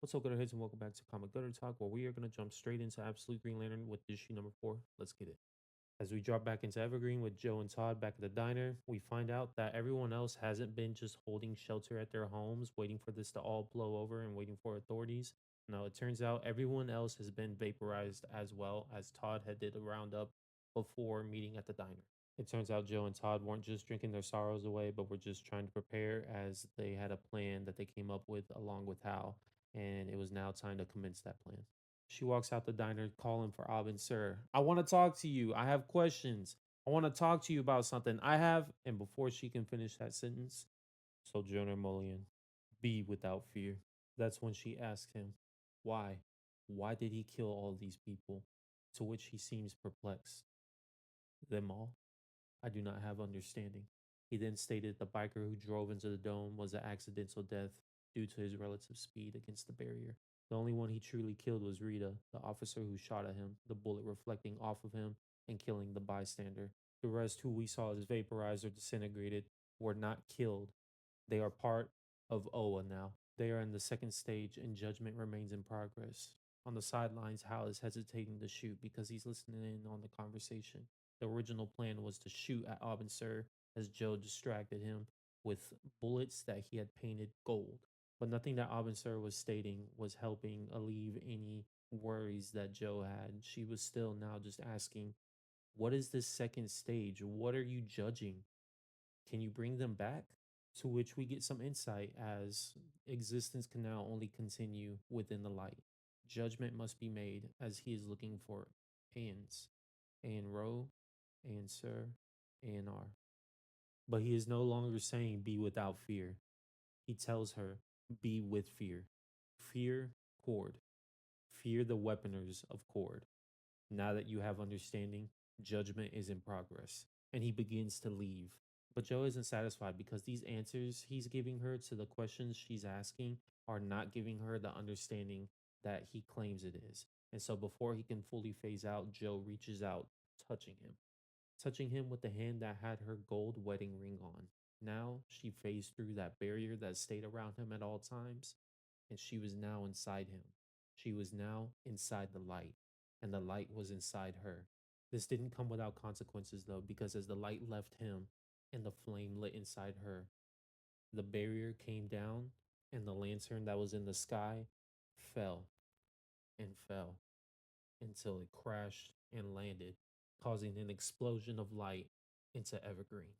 What's up, Gutterheads, and welcome back to Comic Gutter Talk, where we are going to jump straight into Absolute Green Lantern with issue number 4. Let's get it. As we drop back into Evergreen with Joe and Todd back at the diner, we find out that everyone else hasn't been just holding shelter at their homes, waiting for this to all blow over and waiting for authorities. No, it turns out everyone else has been vaporized as well, as Todd had did a roundup before meeting at the diner. It turns out Joe and Todd weren't just drinking their sorrows away, but were just trying to prepare as they had a plan that they came up with along with Hal, and it was now time to commence that plan. She walks out the diner calling for Abin Sir. I want to talk to you. I have questions. I want to talk to you about something. I have. And before she can finish that sentence, Sojourner Mullion, be without fear. That's when she asks him, why? Why did he kill all these people? To which he seems perplexed. Them all? I do not have understanding. He then stated the biker who drove into the dome was an accidental death due to his relative speed against the barrier. The only one he truly killed was Rita, the officer who shot at him, the bullet reflecting off of him and killing the bystander. The rest, who we saw as vaporized or disintegrated, were not killed. They are part of Oa now. They are in the second stage and judgment remains in progress. On the sidelines, Hal is hesitating to shoot because he's listening in on the conversation. The original plan was to shoot at Abensur as Joe distracted him with bullets that he had painted gold. But nothing that Abensur was stating was helping alleviate any worries that Joe had. She was still now just asking, what is this second stage? What are you judging? Can you bring them back? To which we get some insight as existence can now only continue within the light. Judgment must be made as he is looking for Ans, An Ro, An Sir, An R. But he is no longer saying be without fear. He tells her, be with fear. Fear Cord. Fear the weaponers of Cord. Now that you have understanding, judgment is in progress. And he begins to leave. But Joe isn't satisfied because these answers he's giving her to the questions she's asking are not giving her the understanding that he claims it is. And so before he can fully phase out, Joe reaches out, touching him with the hand that had her gold wedding ring on. Now she phased through that barrier that stayed around him at all times, and she was now inside him. She was now inside the light, and the light was inside her. This didn't come without consequences, though, because as the light left him and the flame lit inside her, the barrier came down, and the lantern that was in the sky fell and fell until it crashed and landed, causing an explosion of light into Evergreen.